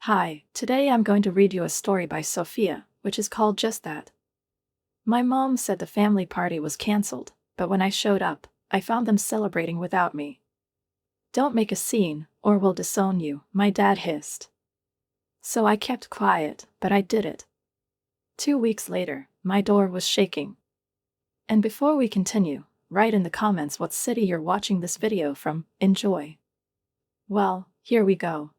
Hi, today I'm going to read you a story by Sophia, which is called Just That. My mom said the family party was cancelled, but when I showed up, I found them celebrating without me. Don't make a scene, or we'll disown you, my dad hissed. So I kept quiet, but I did it. 2 weeks later, my door was shaking. And before we continue, write in the comments what city you're watching this video from. Enjoy. Well, here we go.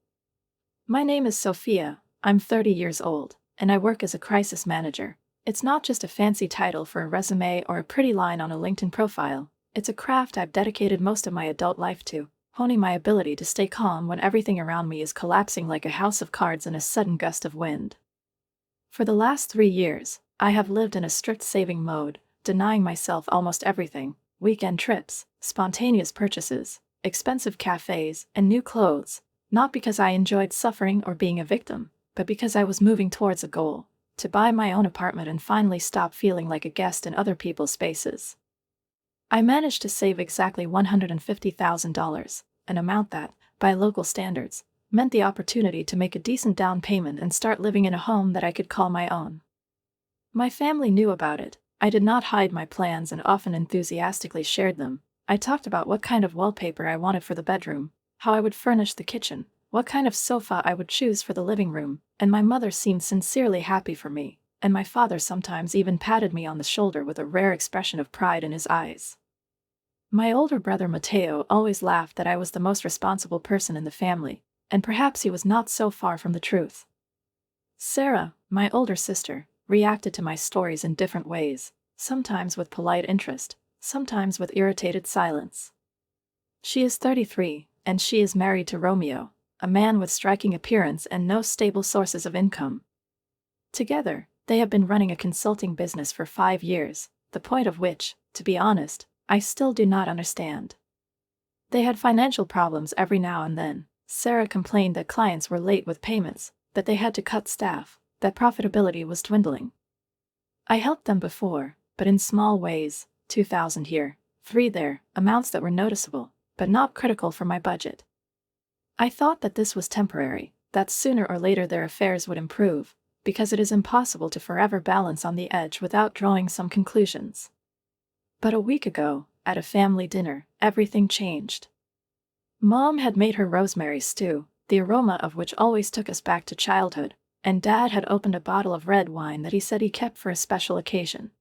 My name is Sophia, I'm 30 years old, and I work as a crisis manager. It's not just a fancy title for a resume or a pretty line on a LinkedIn profile, it's a craft I've dedicated most of my adult life to, honing my ability to stay calm when everything around me is collapsing like a house of cards in a sudden gust of wind. For the last 3 years, I have lived in a strict saving mode, denying myself almost everything: weekend trips, spontaneous purchases, expensive cafes, and new clothes. Not because I enjoyed suffering or being a victim, but because I was moving towards a goal: to buy my own apartment and finally stop feeling like a guest in other people's spaces. I managed to save exactly $150,000, an amount that, by local standards, meant the opportunity to make a decent down payment and start living in a home that I could call my own. My family knew about it. I did not hide my plans and often enthusiastically shared them. I talked about what kind of wallpaper I wanted for the bedroom, how I would furnish the kitchen, what kind of sofa I would choose for the living room, and my mother seemed sincerely happy for me, and my father sometimes even patted me on the shoulder with a rare expression of pride in his eyes. My older brother Mateo always laughed that I was the most responsible person in the family, and perhaps he was not so far from the truth. Sarah, my older sister, reacted to my stories in different ways, sometimes with polite interest, sometimes with irritated silence. She is 33, and she is married to Romeo, a man with striking appearance and no stable sources of income. Together, they have been running a consulting business for 5 years, the point of which, to be honest, I still do not understand. They had financial problems every now and then. Sarah complained that clients were late with payments, that they had to cut staff, that profitability was dwindling. I helped them before, but in small ways: 2,000 here, 3 there, amounts that were noticeable, but not critical for my budget. I thought that this was temporary, that sooner or later their affairs would improve, because it is impossible to forever balance on the edge without drawing some conclusions. But a week ago, at a family dinner, everything changed. Mom had made her rosemary stew, the aroma of which always took us back to childhood, and Dad had opened a bottle of red wine that he said he kept for a special occasion.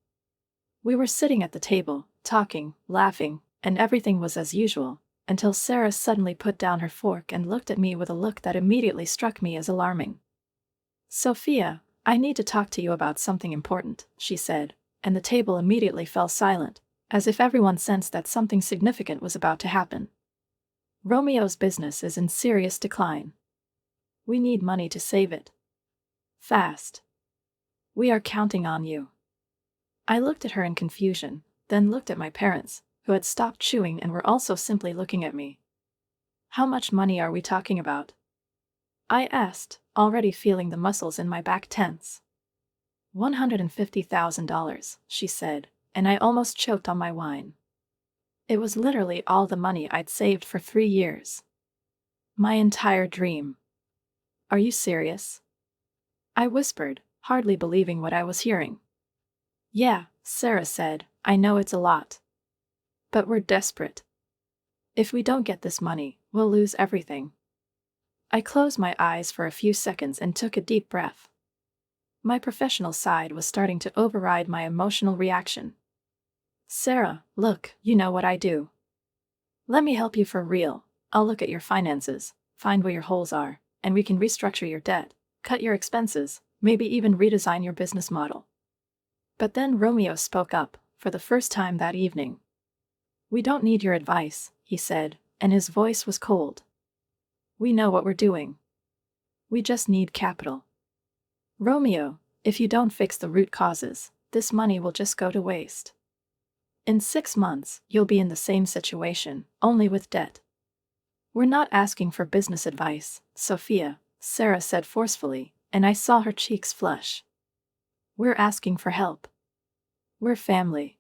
We were sitting at the table, talking, laughing, and everything was as usual, until Sarah suddenly put down her fork and looked at me with a look that immediately struck me as alarming. "Sophia, I need to talk to you about something important," she said, and the table immediately fell silent, as if everyone sensed that something significant was about to happen. "Romeo's business is in serious decline. We need money to save it. Fast. We are counting on you." I looked at her in confusion, then looked at my parents, who had stopped chewing and were also simply looking at me. "How much money are we talking about?" I asked, already feeling the muscles in my back tense. $150,000, she said, and I almost choked on my wine. It was literally all the money I'd saved for 3 years. My entire dream. "Are you serious?" I whispered, hardly believing what I was hearing. "Yeah," Sarah said, "I know it's a lot. But we're desperate. If we don't get this money, we'll lose everything." I closed my eyes for a few seconds and took a deep breath. My professional side was starting to override my emotional reaction. "Sarah, look, you know what I do. Let me help you for real. I'll look at your finances, find where your holes are, and we can restructure your debt, cut your expenses, maybe even redesign your business model." But then Romeo spoke up, for the first time that evening. "We don't need your advice," he said, and his voice was cold. "We know what we're doing. We just need capital. Romeo, if you don't fix the root causes, this money will just go to waste. In 6 months, you'll be in the same situation, only with debt." "We're not asking for business advice, Sophia," Sarah said forcefully, and I saw her cheeks flush. "We're asking for help. We're family."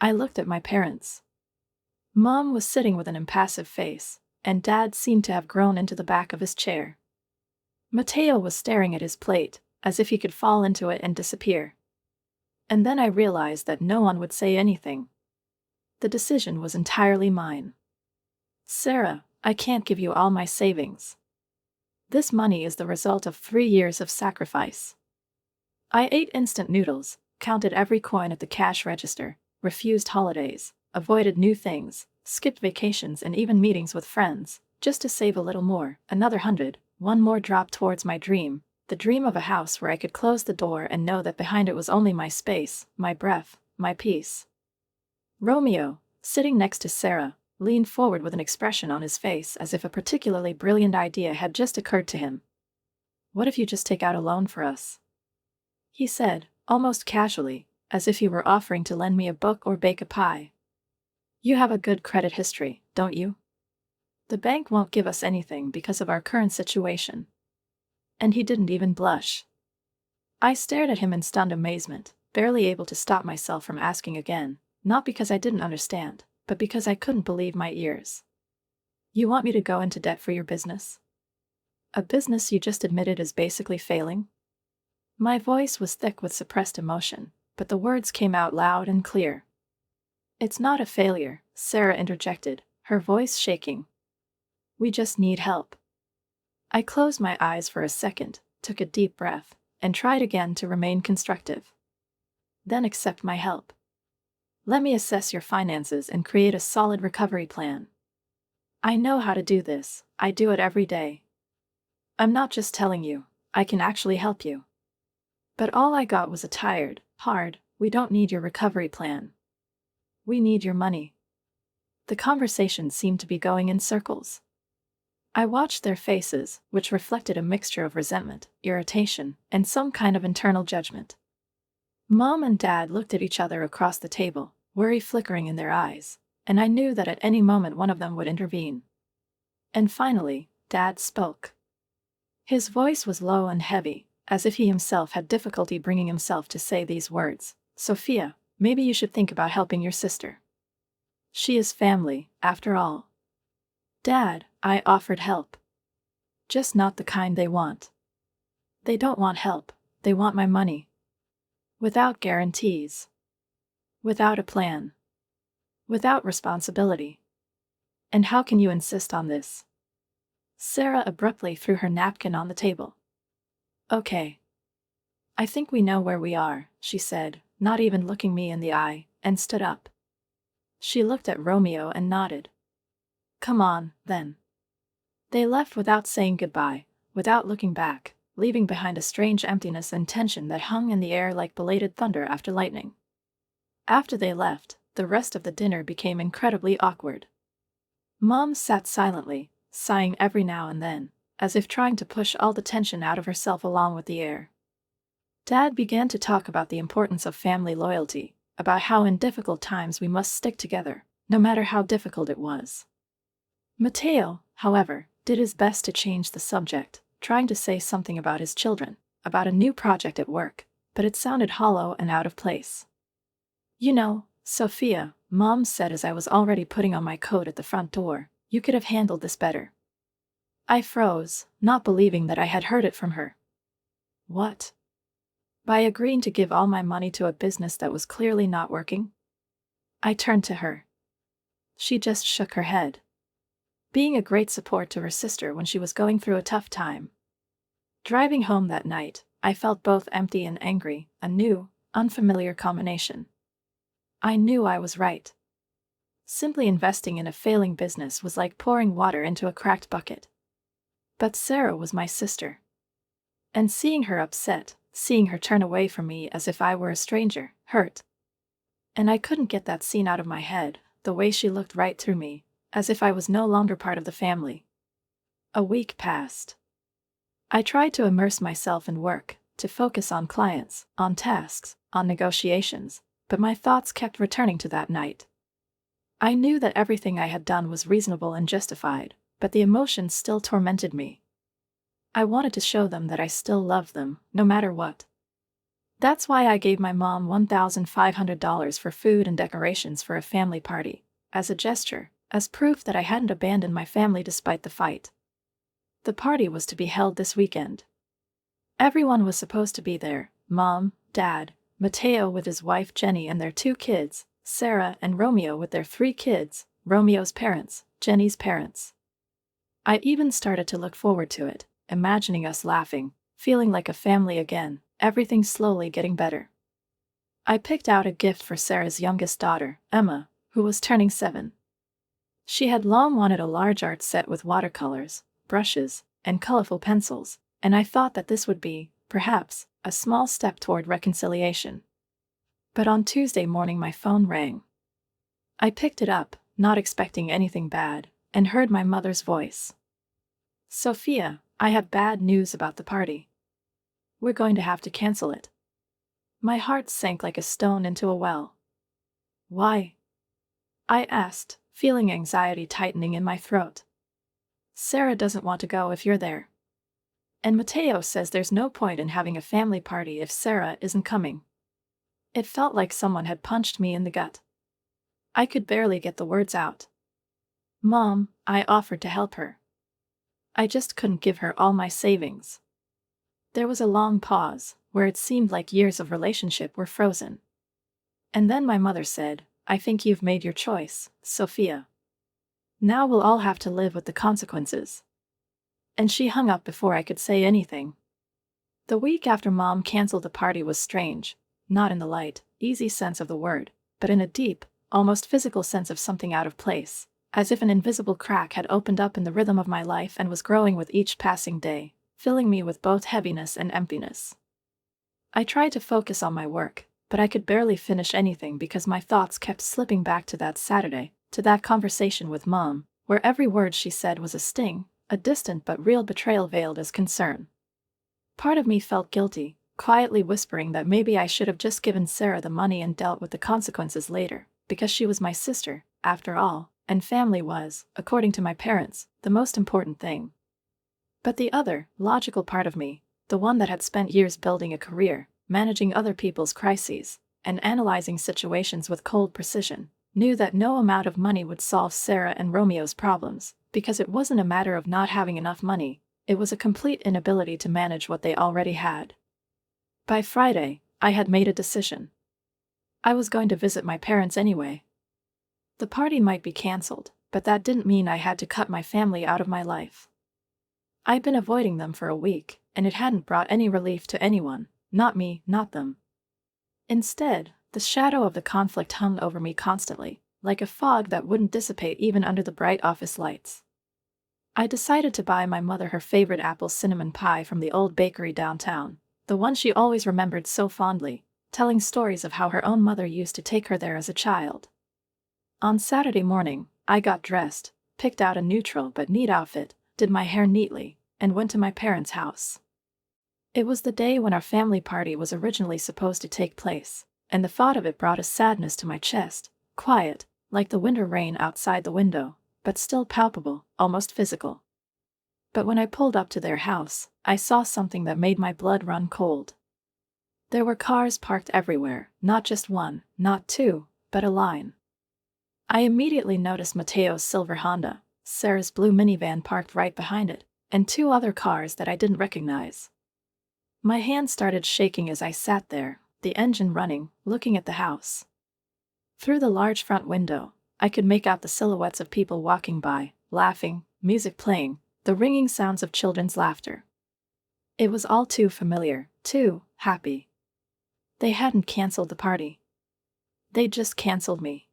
I looked at my parents. Mom was sitting with an impassive face, and Dad seemed to have grown into the back of his chair. Mateo was staring at his plate, as if he could fall into it and disappear. And then I realized that no one would say anything. The decision was entirely mine. Sarah, I can't give you all my savings. This money is the result of 3 years of sacrifice. I ate instant noodles, counted every coin at the cash register, refused holidays, avoided new things, skipped vacations and even meetings with friends, just to save a little more, another 100, one more drop towards my dream, the dream of a house where I could close the door and know that behind it was only my space, my breath, my peace. Romeo, sitting next to Sarah, leaned forward with an expression on his face as if a particularly brilliant idea had just occurred to him. "What if you just take out a loan for us?" he said, almost casually, as if he were offering to lend me a book or bake a pie. "You have a good credit history, don't you? The bank won't give us anything because of our current situation." And he didn't even blush. I stared at him in stunned amazement, barely able to stop myself from asking again, not because I didn't understand, but because I couldn't believe my ears. "You want me to go into debt for your business? A business you just admitted is basically failing?" My voice was thick with suppressed emotion, but the words came out loud and clear. "It's not a failure," Sarah interjected, her voice shaking. "We just need help." I closed my eyes for a second, took a deep breath, and tried again to remain constructive. "Then accept my help. Let me assess your finances and create a solid recovery plan. I know how to do this, I do it every day. I'm not just telling you, I can actually help you." But all I got was a tired, hard, "We don't need your recovery plan. We need your money." The conversation seemed to be going in circles. I watched their faces, which reflected a mixture of resentment, irritation, and some kind of internal judgment. Mom and Dad looked at each other across the table, worry flickering in their eyes, and I knew that at any moment one of them would intervene. And finally, Dad spoke. His voice was low and heavy, as if he himself had difficulty bringing himself to say these words. "Sophia, maybe you should think about helping your sister. She is family, after all." "Dad," I offered help. "Just not the kind they want. They don't want help, they want my money. Without guarantees. Without a plan. Without responsibility. And how can you insist on this?" Sarah abruptly threw her napkin on the table. "Okay. I think we know where we are," she said, not even looking me in the eye, and stood up. She looked at Romeo and nodded. "Come on, then." They left without saying goodbye, without looking back, leaving behind a strange emptiness and tension that hung in the air like belated thunder after lightning. After they left, the rest of the dinner became incredibly awkward. Mom sat silently, sighing every now and then, as if trying to push all the tension out of herself along with the air. Dad began to talk about the importance of family loyalty, about how in difficult times we must stick together, no matter how difficult it was. Mateo, however, did his best to change the subject, trying to say something about his children, about a new project at work, but it sounded hollow and out of place. "You know, Sophia," Mom said as I was already putting on my coat at the front door, "you could have handled this better." I froze, not believing that I had heard it from her. "What?" "By agreeing to give all my money to a business that was clearly not working?" I turned to her. She just shook her head. Being a great support to her sister when she was going through a tough time. Driving home that night, I felt both empty and angry, a new, unfamiliar combination. I knew I was right. Simply investing in a failing business was like pouring water into a cracked bucket. But Sarah was my sister. And seeing her upset, seeing her turn away from me as if I were a stranger, hurt. And I couldn't get that scene out of my head, the way she looked right through me, as if I was no longer part of the family. A week passed. I tried to immerse myself in work, to focus on clients, on tasks, on negotiations, but my thoughts kept returning to that night. I knew that everything I had done was reasonable and justified, but the emotions still tormented me. I wanted to show them that I still loved them, no matter what. That's why I gave my mom $1,500 for food and decorations for a family party, as a gesture, as proof that I hadn't abandoned my family despite the fight. The party was to be held this weekend. Everyone was supposed to be there: Mom, Dad, Mateo with his wife Jenny and their 2 kids, Sarah and Romeo with their 3 kids, Romeo's parents, Jenny's parents. I even started to look forward to it, imagining us laughing, feeling like a family again, everything slowly getting better. I picked out a gift for Sarah's youngest daughter, Emma, who was turning 7. She had long wanted a large art set with watercolors, brushes, and colorful pencils, and I thought that this would be, perhaps, a small step toward reconciliation. But on Tuesday morning my phone rang. I picked it up, not expecting anything bad, and heard my mother's voice. "Sophia, I have bad news about the party. We're going to have to cancel it." My heart sank like a stone into a well. "Why?" I asked, feeling anxiety tightening in my throat. "Sarah doesn't want to go if you're there. And Mateo says there's no point in having a family party if Sarah isn't coming." It felt like someone had punched me in the gut. I could barely get the words out. "Mom," I offered to help her. I just couldn't give her all my savings. There was a long pause, where it seemed like years of relationship were frozen. And then my mother said, "I think you've made your choice, Sophia. Now we'll all have to live with the consequences." And she hung up before I could say anything. The week after Mom canceled the party was strange, not in the light, easy sense of the word, but in a deep, almost physical sense of something out of place, as if an invisible crack had opened up in the rhythm of my life and was growing with each passing day, filling me with both heaviness and emptiness. I tried to focus on my work, but I could barely finish anything because my thoughts kept slipping back to that Saturday, to that conversation with Mom, where every word she said was a sting, a distant but real betrayal veiled as concern. Part of me felt guilty, quietly whispering that maybe I should have just given Sarah the money and dealt with the consequences later, because she was my sister, after all, and family was, according to my parents, the most important thing. But the other, logical part of me, the one that had spent years building a career, managing other people's crises, and analyzing situations with cold precision, knew that no amount of money would solve Sarah and Romeo's problems, because it wasn't a matter of not having enough money, it was a complete inability to manage what they already had. By Friday, I had made a decision. I was going to visit my parents anyway. The party might be cancelled, but that didn't mean I had to cut my family out of my life. I'd been avoiding them for a week, and it hadn't brought any relief to anyone, not me, not them. Instead, the shadow of the conflict hung over me constantly, like a fog that wouldn't dissipate even under the bright office lights. I decided to buy my mother her favorite apple cinnamon pie from the old bakery downtown, the one she always remembered so fondly, telling stories of how her own mother used to take her there as a child. On Saturday morning, I got dressed, picked out a neutral but neat outfit, did my hair neatly, and went to my parents' house. It was the day when our family party was originally supposed to take place, and the thought of it brought a sadness to my chest, quiet, like the winter rain outside the window, but still palpable, almost physical. But when I pulled up to their house, I saw something that made my blood run cold. There were cars parked everywhere, not just one, not two, but a line. I immediately noticed Mateo's silver Honda, Sarah's blue minivan parked right behind it, and 2 other cars that I didn't recognize. My hand started shaking as I sat there, the engine running, looking at the house. Through the large front window, I could make out the silhouettes of people walking by, laughing, music playing, the ringing sounds of children's laughter. It was all too familiar, too happy. They hadn't canceled the party. They'd just canceled me.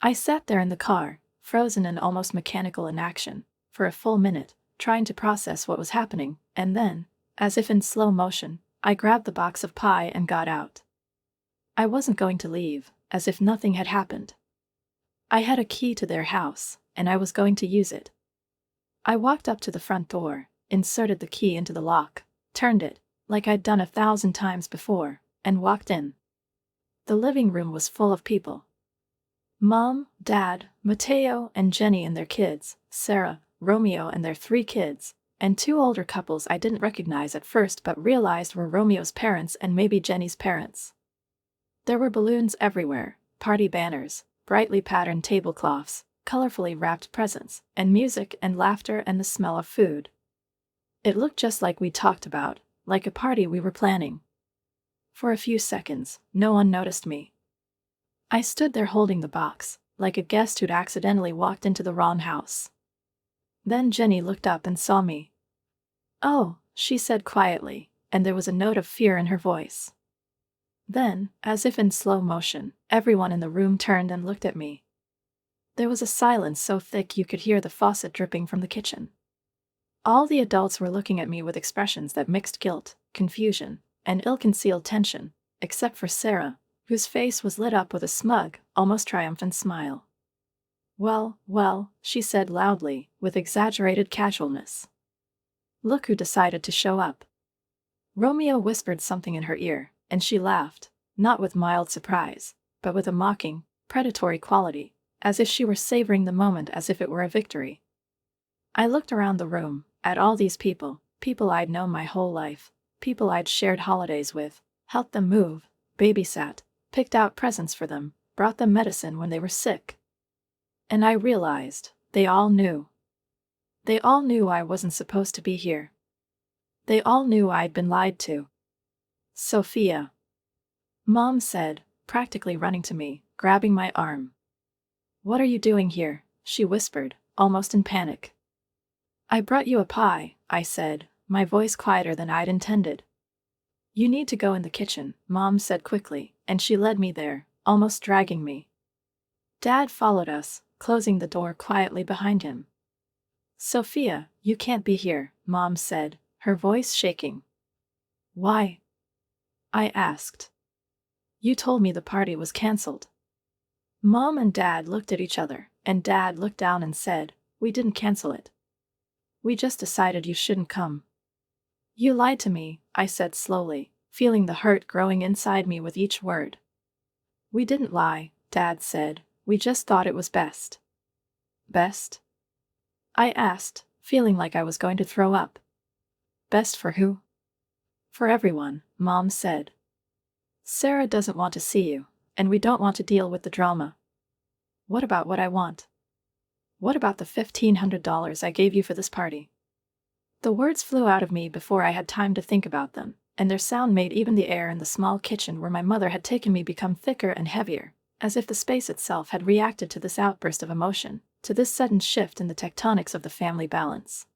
I sat there in the car, frozen and almost mechanical in action, for a full minute, trying to process what was happening, and then, as if in slow motion, I grabbed the box of pie and got out. I wasn't going to leave, as if nothing had happened. I had a key to their house, and I was going to use it. I walked up to the front door, inserted the key into the lock, turned it, like I'd done 1,000 times before, and walked in. The living room was full of people. Mom, Dad, Mateo and Jenny and their kids, Sarah, Romeo and their 3 kids, and 2 older couples I didn't recognize at first but realized were Romeo's parents and maybe Jenny's parents. There were balloons everywhere, party banners, brightly patterned tablecloths, colorfully wrapped presents, and music and laughter and the smell of food. It looked just like we talked about, like a party we were planning. For a few seconds, no one noticed me. I stood there holding the box, like a guest who'd accidentally walked into the wrong house. Then Jenny looked up and saw me. "Oh," she said quietly, and there was a note of fear in her voice. Then, as if in slow motion, everyone in the room turned and looked at me. There was a silence so thick you could hear the faucet dripping from the kitchen. All the adults were looking at me with expressions that mixed guilt, confusion, and ill-concealed tension, except for Sarah, whose face was lit up with a smug, almost triumphant smile. "Well, well," she said loudly, with exaggerated casualness. "Look who decided to show up." Romeo whispered something in her ear, and she laughed, not with mild surprise, but with a mocking, predatory quality, as if she were savoring the moment as if it were a victory. I looked around the room, at all these people, people I'd known my whole life, people I'd shared holidays with, helped them move, babysat, picked out presents for them, brought them medicine when they were sick. And I realized, they all knew. They all knew I wasn't supposed to be here. They all knew I'd been lied to. "Sophia," Mom said, practically running to me, grabbing my arm. "What are you doing here?" she whispered, almost in panic. "I brought you a pie," I said, my voice quieter than I'd intended. "You need to go in the kitchen," Mom said quickly, and she led me there, almost dragging me. Dad followed us, closing the door quietly behind him. "Sophia, you can't be here," Mom said, her voice shaking. "Why?" I asked. "You told me the party was cancelled." Mom and Dad looked at each other, and Dad looked down and said, "We didn't cancel it. We just decided you shouldn't come." "You lied to me," I said slowly, feeling the hurt growing inside me with each word. "We didn't lie," Dad said, "we just thought it was best." "Best?" I asked, feeling like I was going to throw up. "Best for who?" "For everyone," Mom said. "Sarah doesn't want to see you, and we don't want to deal with the drama." "What about what I want? What about the $1,500 I gave you for this party?" The words flew out of me before I had time to think about them, and their sound made even the air in the small kitchen where my mother had taken me become thicker and heavier, as if the space itself had reacted to this outburst of emotion, to this sudden shift in the tectonics of the family balance.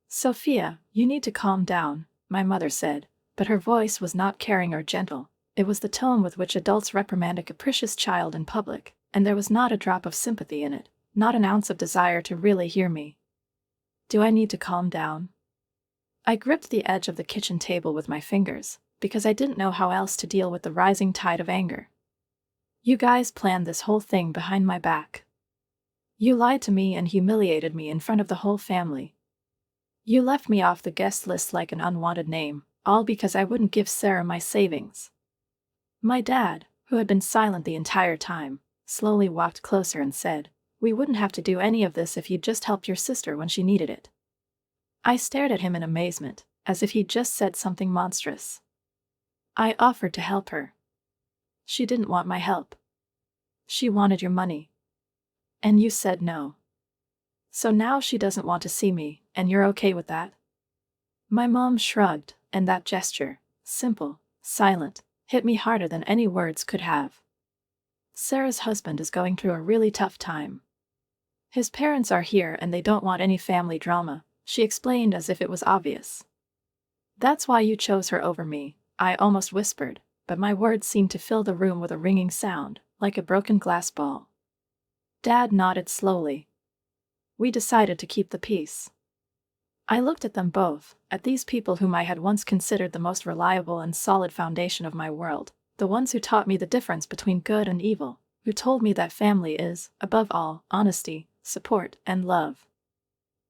"Sophia, you need to calm down," my mother said, but her voice was not caring or gentle. It was the tone with which adults reprimand a capricious child in public, and there was not a drop of sympathy in it, not an ounce of desire to really hear me. "Do I need to calm down?" I gripped the edge of the kitchen table with my fingers, because I didn't know how else to deal with the rising tide of anger. "You guys planned this whole thing behind my back. You lied to me and humiliated me in front of the whole family. You left me off the guest list like an unwanted name, all because I wouldn't give Sarah my savings." My dad, who had been silent the entire time, slowly walked closer and said, "We wouldn't have to do any of this if you'd just helped your sister when she needed it." I stared at him in amazement, as if he'd just said something monstrous. "I offered to help her. She didn't want my help. She wanted your money. And you said no. So now she doesn't want to see me, and you're okay with that?" My mom shrugged, and that gesture, simple, silent, hit me harder than any words could have. "Sarah's husband is going through a really tough time. His parents are here and they don't want any family drama," she explained as if it was obvious. "That's why you chose her over me," I almost whispered, but my words seemed to fill the room with a ringing sound, like a broken glass ball. Dad nodded slowly. "We decided to keep the peace." I looked at them both, at these people whom I had once considered the most reliable and solid foundation of my world, the ones who taught me the difference between good and evil, who told me that family is, above all, honesty, support, and love.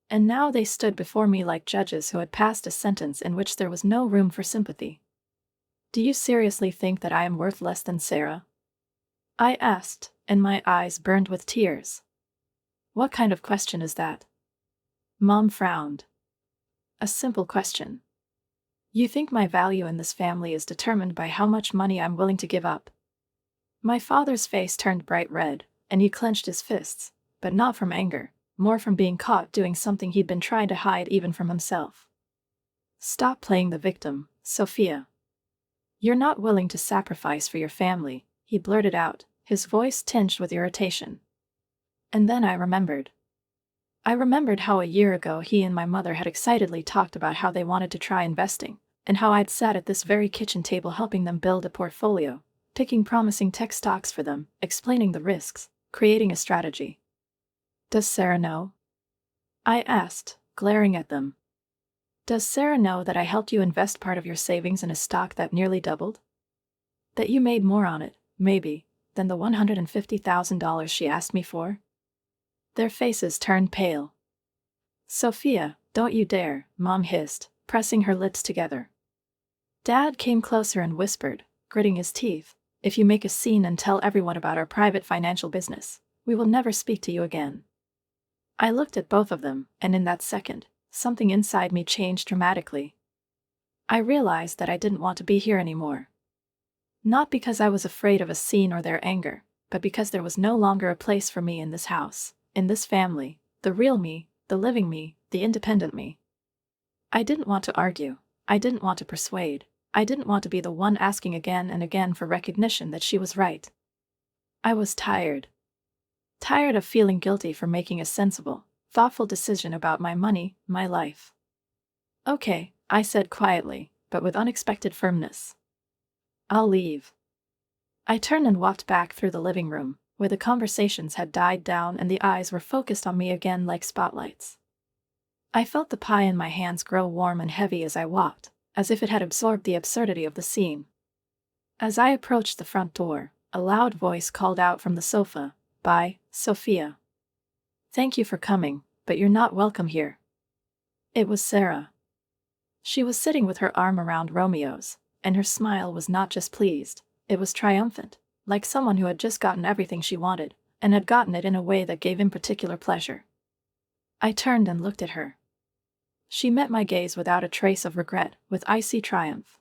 And now they stood before me like judges who had passed a sentence in which there was no room for sympathy. "Do you seriously think that I am worth less than Sarah?" I asked, and my eyes burned with tears. "What kind of question is that?" Mom frowned. "A simple question. You think my value in this family is determined by how much money I'm willing to give up?" My father's face turned bright red, and he clenched his fists, but not from anger, more from being caught doing something he'd been trying to hide even from himself. Stop playing the victim, Sophia. You're not willing to sacrifice for your family, he blurted out, his voice tinged with irritation. And then I remembered. I remembered how a year ago he and my mother had excitedly talked about how they wanted to try investing, and how I'd sat at this very kitchen table helping them build a portfolio, picking promising tech stocks for them, explaining the risks, creating a strategy. Does Sarah know? I asked, glaring at them. Does Sarah know that I helped you invest part of your savings in a stock that nearly doubled? That you made more on it, maybe, than the $150,000 she asked me for? Their faces turned pale. Sophia, don't you dare, Mom hissed, pressing her lips together. Dad came closer and whispered, gritting his teeth, if you make a scene and tell everyone about our private financial business, we will never speak to you again. I looked at both of them, and in that second, something inside me changed dramatically. I realized that I didn't want to be here anymore. Not because I was afraid of a scene or their anger, but because there was no longer a place for me in this house, in this family, the real me, the living me, the independent me. I didn't want to argue. I didn't want to persuade. I didn't want to be the one asking again and again for recognition that she was right. I was tired. Tired of feeling guilty for making a sensible, thoughtful decision about my money, my life. Okay, I said quietly, but with unexpected firmness. I'll leave. I turned and walked back through the living room, where the conversations had died down and the eyes were focused on me again like spotlights. I felt the pie in my hands grow warm and heavy as I walked, as if it had absorbed the absurdity of the scene. As I approached the front door, a loud voice called out from the sofa, "Bye, Sophia. Thank you for coming, but you're not welcome here." It was Sarah. She was sitting with her arm around Romeo's, and her smile was not just pleased, it was triumphant, like someone who had just gotten everything she wanted, and had gotten it in a way that gave him particular pleasure. I turned and looked at her. She met my gaze without a trace of regret, with icy triumph.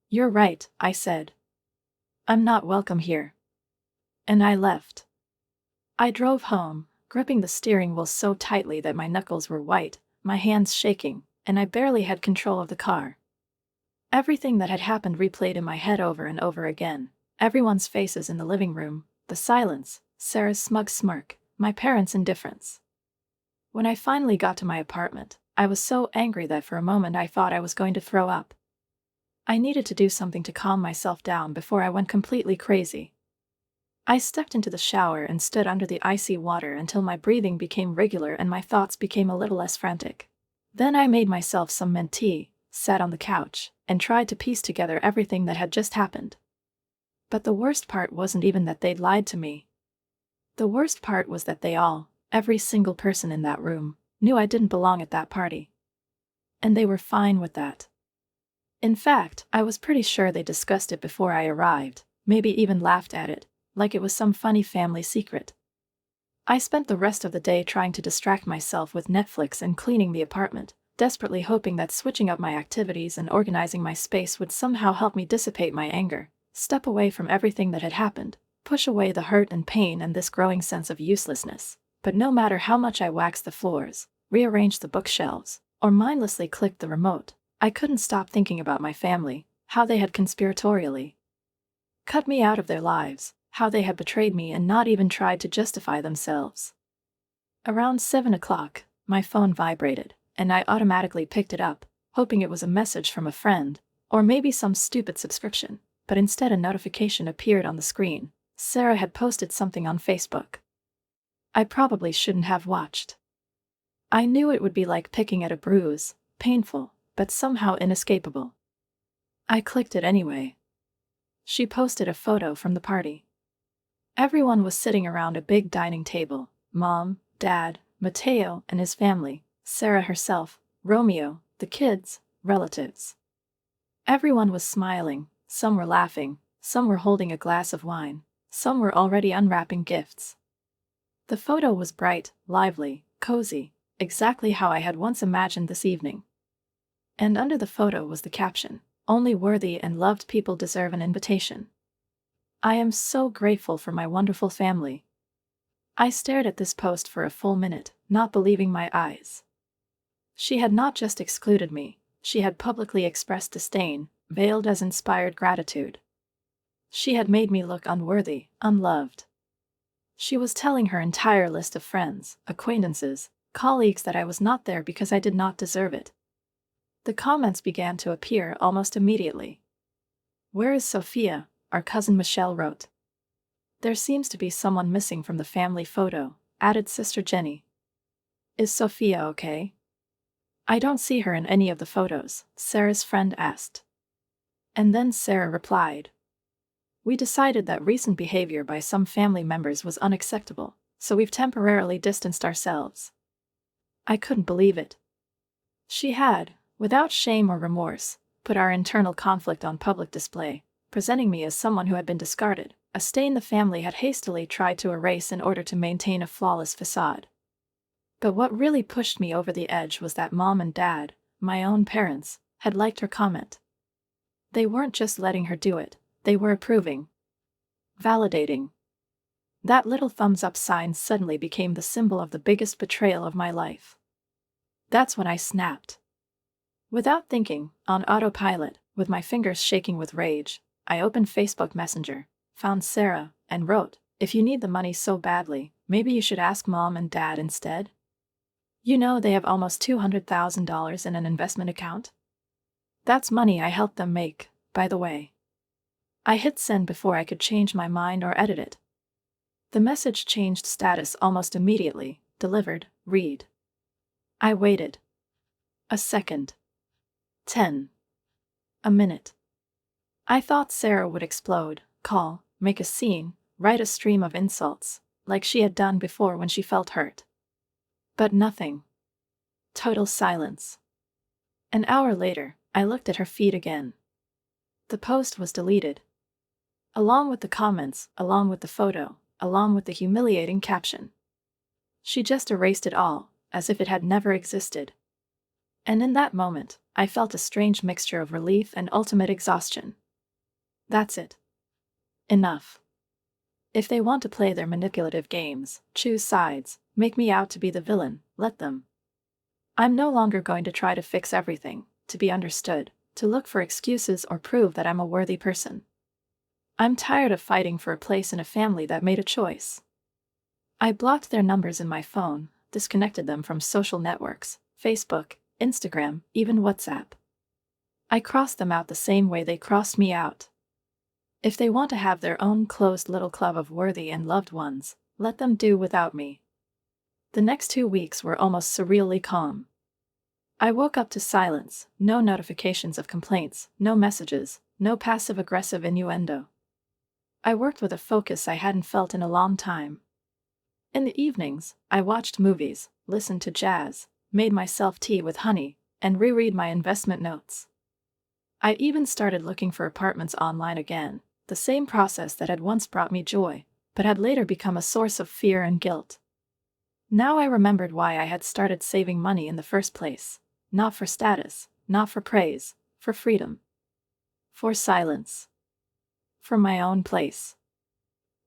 "You're right," I said. "I'm not welcome here." And I left. I drove home, gripping the steering wheel so tightly that my knuckles were white, my hands shaking, and I barely had control of the car. Everything that had happened replayed in my head over and over again. Everyone's faces in the living room, the silence, Sarah's smug smirk, my parents' indifference. When I finally got to my apartment, I was so angry that for a moment I thought I was going to throw up. I needed to do something to calm myself down before I went completely crazy. I stepped into the shower and stood under the icy water until my breathing became regular and my thoughts became a little less frantic. Then I made myself some mint tea, sat on the couch, and tried to piece together everything that had just happened. But the worst part wasn't even that they'd lied to me. The worst part was that they all, every single person in that room, knew I didn't belong at that party. And they were fine with that. In fact, I was pretty sure they discussed it before I arrived, maybe even laughed at it, like it was some funny family secret. I spent the rest of the day trying to distract myself with Netflix and cleaning the apartment, desperately hoping that switching up my activities and organizing my space would somehow help me dissipate my anger, step away from everything that had happened, push away the hurt and pain and this growing sense of uselessness. But no matter how much I waxed the floors, rearranged the bookshelves, or mindlessly clicked the remote, I couldn't stop thinking about my family, how they had conspiratorially cut me out of their lives, how they had betrayed me and not even tried to justify themselves. Around 7 o'clock, my phone vibrated, and I automatically picked it up, hoping it was a message from a friend, or maybe some stupid subscription, but instead a notification appeared on the screen. Sarah had posted something on Facebook. I probably shouldn't have watched. I knew it would be like picking at a bruise, painful, but somehow inescapable. I clicked it anyway. She posted a photo from the party. Everyone was sitting around a big dining table: Mom, Dad, Matteo and his family, Sarah herself, Romeo, the kids, relatives. Everyone was smiling, some were laughing, some were holding a glass of wine, some were already unwrapping gifts. The photo was bright, lively, cozy, exactly how I had once imagined this evening. And under the photo was the caption, "Only worthy and loved people deserve an invitation." I am so grateful for my wonderful family. I stared at this post for a full minute, not believing my eyes. She had not just excluded me, She had publicly expressed disdain, veiled as inspired gratitude. She had made me look unworthy, unloved. She was telling her entire list of friends, acquaintances, colleagues that I was not there because I did not deserve it. The comments began to appear almost immediately. "Where is Sophia?" our cousin Michelle wrote. "There seems to be someone missing from the family photo," added Sister Jenny. "Is Sophia okay?" "I don't see her in any of the photos," Sarah's friend asked. And then Sarah replied, "We decided that recent behavior by some family members was unacceptable, so we've temporarily distanced ourselves." I couldn't believe it. She had, without shame or remorse, put our internal conflict on public display, presenting me as someone who had been discarded, a stain the family had hastily tried to erase in order to maintain a flawless facade. But what really pushed me over the edge was that Mom and Dad, my own parents, had liked her comment. They weren't just letting her do it, they were approving. Validating. That little thumbs up sign suddenly became the symbol of the biggest betrayal of my life. That's when I snapped. Without thinking, on autopilot, with my fingers shaking with rage, I opened Facebook Messenger, found Sarah, and wrote, "If you need the money so badly, maybe you should ask Mom and Dad instead. You know they have almost $200,000 in an investment account? That's money I helped them make, by the way." I hit send before I could change my mind or edit it. The message changed status almost immediately, delivered, read. I waited. A second. 10. A minute. I thought Sarah would explode, call, make a scene, write a stream of insults, like she had done before when she felt hurt. But nothing. Total silence. An hour later, I looked at her feed again. The post was deleted. Along with the comments, along with the photo, along with the humiliating caption. She just erased it all, as if it had never existed. And in that moment, I felt a strange mixture of relief and ultimate exhaustion. That's it. Enough. If they want to play their manipulative games, choose sides, make me out to be the villain, let them. I'm no longer going to try to fix everything, to be understood, to look for excuses or prove that I'm a worthy person. I'm tired of fighting for a place in a family that made a choice. I blocked their numbers in my phone, disconnected them from social networks, Facebook, Instagram, even WhatsApp. I crossed them out the same way they crossed me out. If they want to have their own closed little club of worthy and loved ones, let them do without me. The next 2 weeks were almost surreally calm. I woke up to silence, no notifications of complaints, no messages, no passive-aggressive innuendo. I worked with a focus I hadn't felt in a long time. In the evenings, I watched movies, listened to jazz, made myself tea with honey, and reread my investment notes. I even started looking for apartments online again, the same process that had once brought me joy, but had later become a source of fear and guilt. Now I remembered why I had started saving money in the first place. Not for status, not for praise, for freedom. For silence. For my own place.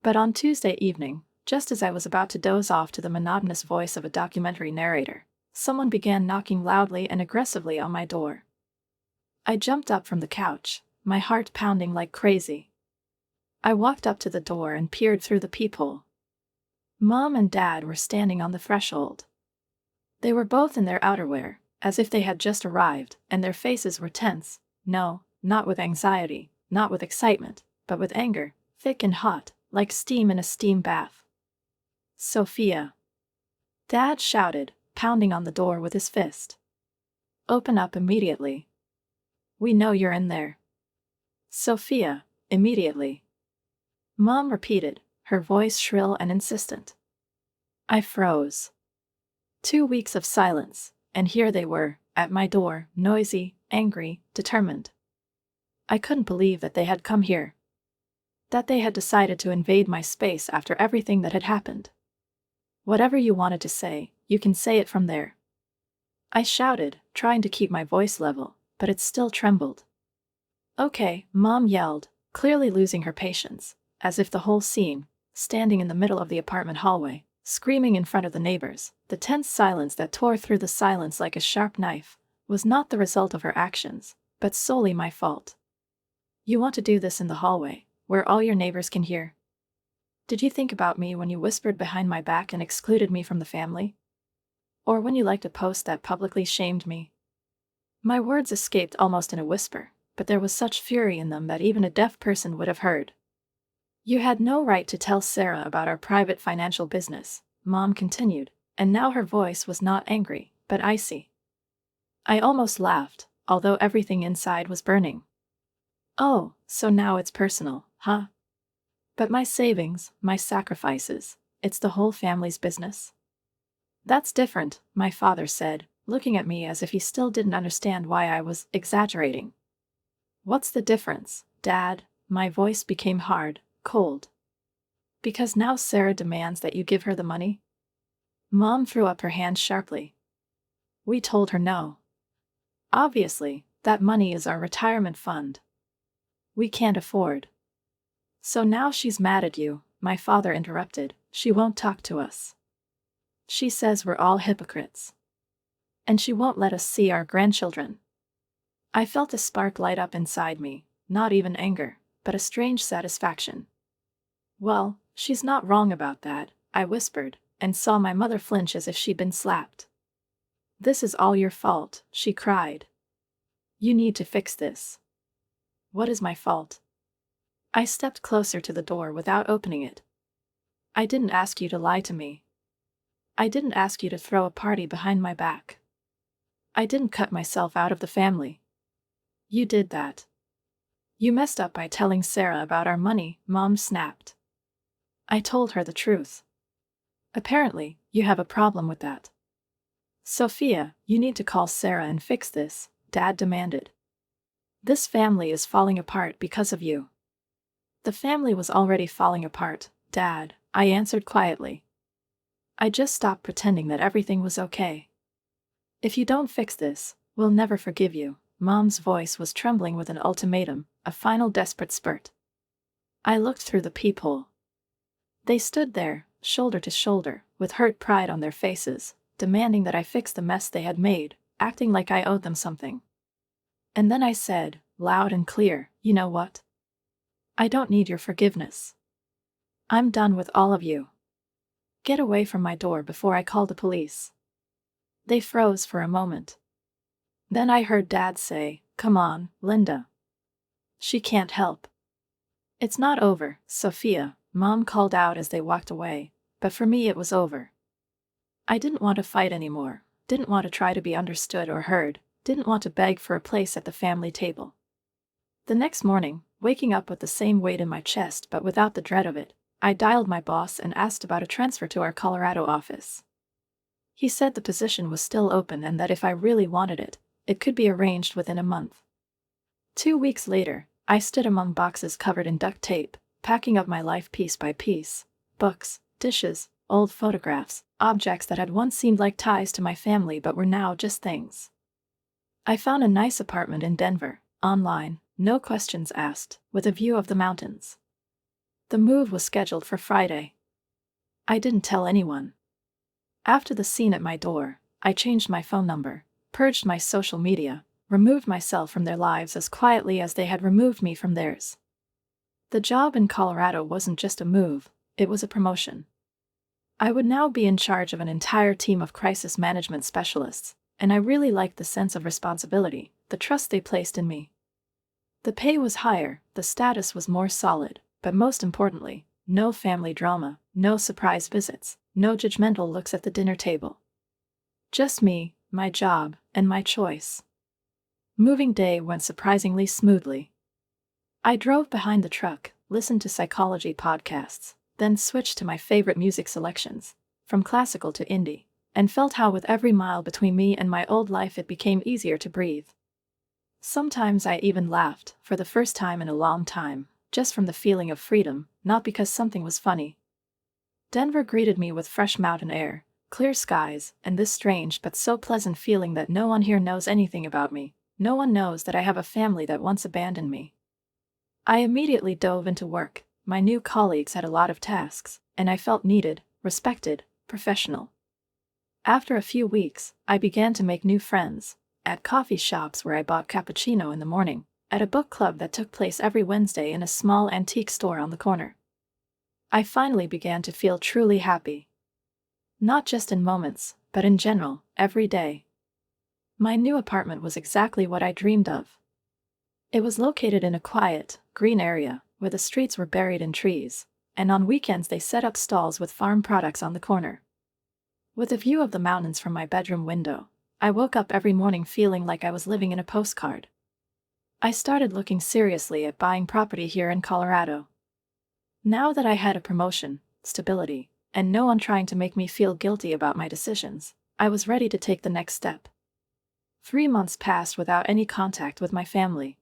But on Tuesday evening, just as I was about to doze off to the monotonous voice of a documentary narrator, someone began knocking loudly and aggressively on my door. I jumped up from the couch, my heart pounding like crazy. I walked up to the door and peered through the peephole. Mom and Dad were standing on the threshold. They were both in their outerwear, as if they had just arrived, and their faces were tense, no, not with anxiety, not with excitement, but with anger, thick and hot, like steam in a steam bath. "Sophia!" Dad shouted, pounding on the door with his fist. "Open up immediately. We know you're in there." "Sophia, immediately." Mom repeated, her voice shrill and insistent. I froze. 2 weeks of silence, and here they were, at my door, noisy, angry, determined. I couldn't believe that they had come here. That they had decided to invade my space after everything that had happened. "Whatever you wanted to say, you can say it from there." I shouted, trying to keep my voice level, but it still trembled. "Okay," Mom yelled, clearly losing her patience, as if the whole scene, standing in the middle of the apartment hallway, screaming in front of the neighbors, the tense silence that tore through the silence like a sharp knife, was not the result of her actions, but solely my fault. You want to do this in the hallway, where all your neighbors can hear? Did you think about me when you whispered behind my back and excluded me from the family? Or when you liked a post that publicly shamed me? My words escaped almost in a whisper, but there was such fury in them that even a deaf person would have heard. You had no right to tell Sarah about our private financial business, Mom continued, and now her voice was not angry, but icy. I almost laughed, although everything inside was burning. Oh, so now it's personal, huh? But my savings, my sacrifices, it's the whole family's business. That's different, my father said, looking at me as if he still didn't understand why I was exaggerating. What's the difference, Dad? My voice became hard, cold. Because now Sarah demands that you give her the money? Mom threw up her hands sharply. We told her no. Obviously, that money is our retirement fund. We can't afford. So now she's mad at you, my father interrupted. She won't talk to us. She says we're all hypocrites. And she won't let us see our grandchildren. I felt a spark light up inside me, not even anger, but a strange satisfaction. Well, she's not wrong about that, I whispered, and saw my mother flinch as if she'd been slapped. This is all your fault, she cried. You need to fix this. What is my fault? I stepped closer to the door without opening it. I didn't ask you to lie to me. I didn't ask you to throw a party behind my back. I didn't cut myself out of the family. You did that. You messed up by telling Sarah about our money, Mom snapped. I told her the truth. Apparently, you have a problem with that. Sophia, you need to call Sarah and fix this, Dad demanded. This family is falling apart because of you. The family was already falling apart, Dad, I answered quietly. I just stopped pretending that everything was okay. If you don't fix this, we'll never forgive you. Mom's voice was trembling with an ultimatum, a final desperate spurt. I looked through the peephole. They stood there, shoulder to shoulder, with hurt pride on their faces, demanding that I fix the mess they had made, acting like I owed them something. And then I said, loud and clear, you know what? I don't need your forgiveness. I'm done with all of you. Get away from my door before I call the police. They froze for a moment. Then I heard Dad say, come on, Linda. She can't help. It's not over, Sophia, Mom called out as they walked away, but for me it was over. I didn't want to fight anymore, didn't want to try to be understood or heard, didn't want to beg for a place at the family table. The next morning, waking up with the same weight in my chest but without the dread of it, I dialed my boss and asked about a transfer to our Colorado office. He said the position was still open and that if I really wanted it, it could be arranged within a month. 2 weeks later, I stood among boxes covered in duct tape, packing up my life piece by piece, books, dishes, old photographs, objects that had once seemed like ties to my family but were now just things. I found a nice apartment in Denver, online, no questions asked, with a view of the mountains. The move was scheduled for Friday. I didn't tell anyone. After the scene at my door, I changed my phone number, purged my social media, removed myself from their lives as quietly as they had removed me from theirs. The job in Colorado wasn't just a move, it was a promotion. I would now be in charge of an entire team of crisis management specialists, and I really liked the sense of responsibility, the trust they placed in me. The pay was higher, the status was more solid, but most importantly, no family drama, no surprise visits, no judgmental looks at the dinner table. Just me, my job, and my choice. Moving day went surprisingly smoothly. I drove behind the truck, listened to psychology podcasts, then switched to my favorite music selections, from classical to indie, and felt how with every mile between me and my old life it became easier to breathe. Sometimes I even laughed, for the first time in a long time, just from the feeling of freedom, not because something was funny. Denver greeted me with fresh mountain air, clear skies, and this strange but so pleasant feeling that no one here knows anything about me, no one knows that I have a family that once abandoned me. I immediately dove into work. My new colleagues had a lot of tasks, and I felt needed, respected, professional. After a few weeks, I began to make new friends, at coffee shops where I bought cappuccino in the morning, at a book club that took place every Wednesday in a small antique store on the corner. I finally began to feel truly happy. Not just in moments, but in general, every day. My new apartment was exactly what I dreamed of. It was located in a quiet, green area, where the streets were buried in trees, and on weekends they set up stalls with farm products on the corner. With a view of the mountains from my bedroom window, I woke up every morning feeling like I was living in a postcard. I started looking seriously at buying property here in Colorado. Now that I had a promotion, stability, and no one trying to make me feel guilty about my decisions, I was ready to take the next step. 3 months passed without any contact with my family.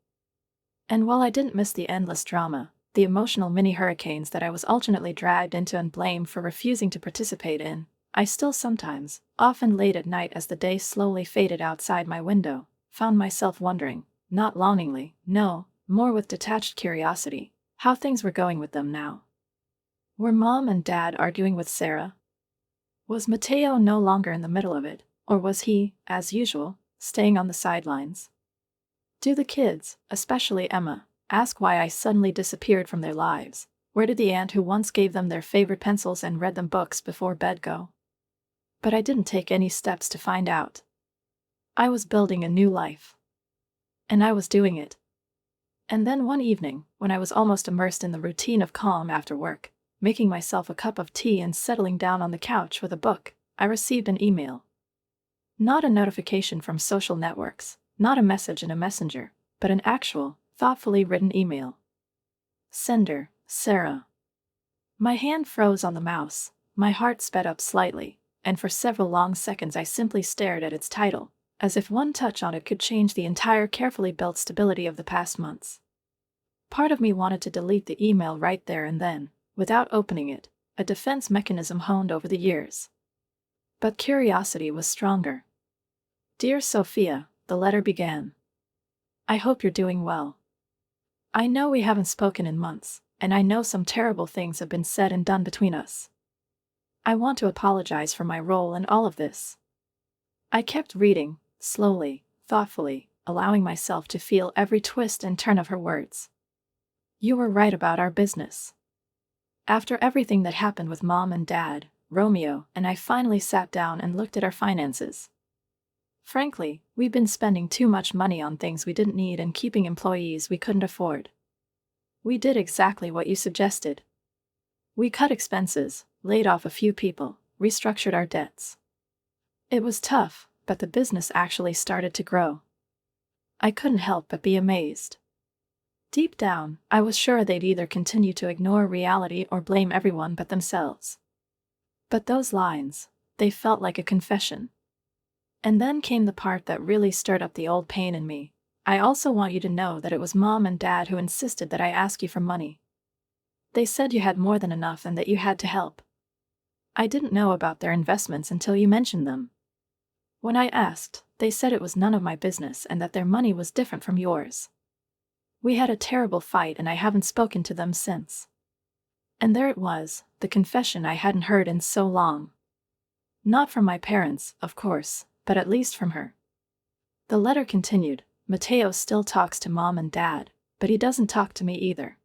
And while I didn't miss the endless drama, the emotional mini-hurricanes that I was alternately dragged into and blamed for refusing to participate in, I still sometimes, often late at night as the day slowly faded outside my window, found myself wondering, not longingly, no, more with detached curiosity, how things were going with them now. Were Mom and Dad arguing with Sarah? Was Mateo no longer in the middle of it, or was he, as usual, staying on the sidelines? Do the kids, especially Emma, ask why I suddenly disappeared from their lives? Where did the aunt who once gave them their favorite pencils and read them books before bed go? But I didn't take any steps to find out. I was building a new life. And I was doing it. And then one evening, when I was almost immersed in the routine of calm after work, making myself a cup of tea and settling down on the couch with a book, I received an email. Not a notification from social networks, not a message in a messenger, but an actual, thoughtfully written email. Sender, Sarah. My hand froze on the mouse, my heart sped up slightly, and for several long seconds I simply stared at its title, as if one touch on it could change the entire carefully built stability of the past months. Part of me wanted to delete the email right there and then, without opening it, a defense mechanism honed over the years. But curiosity was stronger. Dear Sophia, the letter began. I hope you're doing well. I know we haven't spoken in months, and I know some terrible things have been said and done between us. I want to apologize for my role in all of this. I kept reading, slowly, thoughtfully, allowing myself to feel every twist and turn of her words. You were right about our business. After everything that happened with Mom and Dad, Romeo and I finally sat down and looked at our finances. Frankly, we've been spending too much money on things we didn't need and keeping employees we couldn't afford. We did exactly what you suggested. We cut expenses, laid off a few people, restructured our debts. It was tough, but the business actually started to grow. I couldn't help but be amazed. Deep down, I was sure they'd either continue to ignore reality or blame everyone but themselves. But those lines, they felt like a confession. And then came the part that really stirred up the old pain in me. I also want you to know that it was Mom and Dad who insisted that I ask you for money. They said you had more than enough and that you had to help. I didn't know about their investments until you mentioned them. When I asked, they said it was none of my business and that their money was different from yours. We had a terrible fight and I haven't spoken to them since. And there it was, the confession I hadn't heard in so long. Not from my parents, of course, but at least from her. The letter continued, Mateo still talks to Mom and Dad, but he doesn't talk to me either.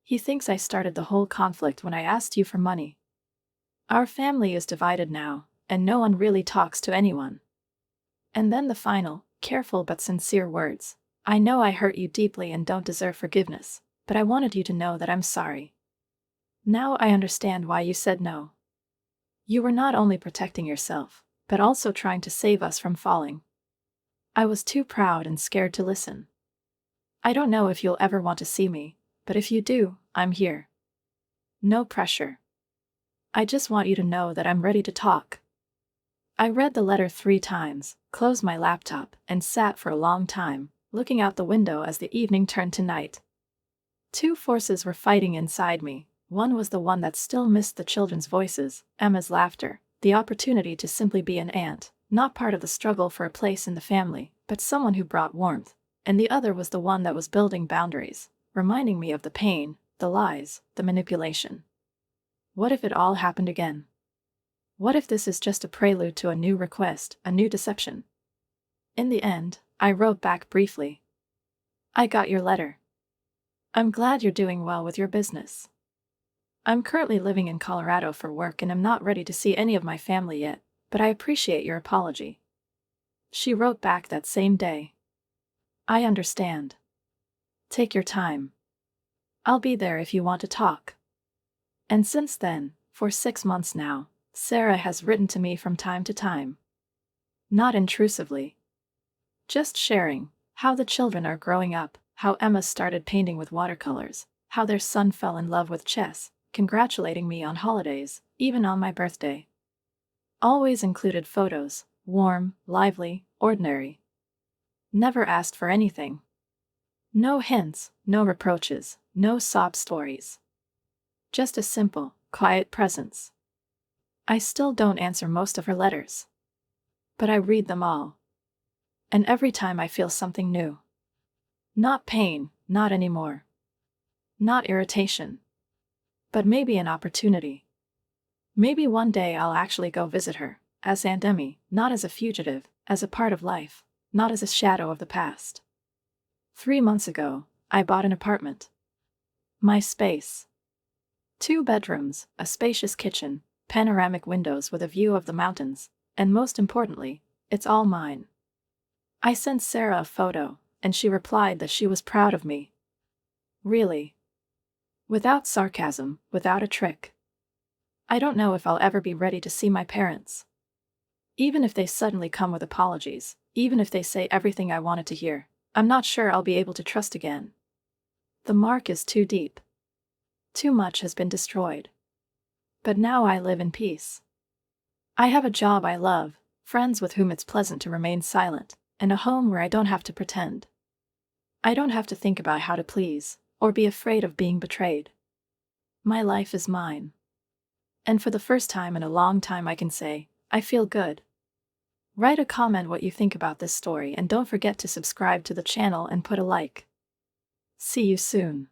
He thinks I started the whole conflict when I asked you for money. Our family is divided now, and no one really talks to anyone. And then the final, careful but sincere words. I know I hurt you deeply and don't deserve forgiveness, but I wanted you to know that I'm sorry. Now I understand why you said no. You were not only protecting yourself, but also trying to save us from falling. I was too proud and scared to listen. I don't know if you'll ever want to see me, but if you do, I'm here. No pressure. I just want you to know that I'm ready to talk. I read the letter 3 times, closed my laptop, and sat for a long time, looking out the window as the evening turned to night. 2 forces were fighting inside me. One was the one that still missed the children's voices, Emma's laughter, the opportunity to simply be an aunt, not part of the struggle for a place in the family, but someone who brought warmth. And the other was the one that was building boundaries, reminding me of the pain, the lies, the manipulation. What if it all happened again? What if this is just a prelude to a new request, a new deception? In the end, I wrote back briefly. I got your letter. I'm glad you're doing well with your business. I'm currently living in Colorado for work and am not ready to see any of my family yet, but I appreciate your apology. She wrote back that same day. I understand. Take your time. I'll be there if you want to talk. And since then, for 6 months now, Sarah has written to me from time to time. Not intrusively. Just sharing how the children are growing up, how Emma started painting with watercolors, how their son fell in love with chess, congratulating me on holidays, even on my birthday. Always included photos, warm, lively, ordinary. Never asked for anything. No hints, no reproaches, no sob stories. Just a simple, quiet presence. I still don't answer most of her letters. But I read them all. And every time I feel something new. Not pain, not anymore. Not irritation. But maybe an opportunity. Maybe one day I'll actually go visit her, as Aunt Emmy, not as a fugitive, as a part of life, not as a shadow of the past. 3 months ago, I bought an apartment. My space. 2 bedrooms, a spacious kitchen, panoramic windows with a view of the mountains, and most importantly, it's all mine. I sent Sarah a photo, and she replied that she was proud of me. Really. Without sarcasm, without a trick. I don't know if I'll ever be ready to see my parents. Even if they suddenly come with apologies, even if they say everything I wanted to hear, I'm not sure I'll be able to trust again. The mark is too deep. Too much has been destroyed. But now I live in peace. I have a job I love, friends with whom it's pleasant to remain silent, and a home where I don't have to pretend. I don't have to think about how to please, or be afraid of being betrayed. My life is mine. And for the first time in a long time I can say, I feel good. Write a comment what you think about this story and don't forget to subscribe to the channel and put a like. See you soon.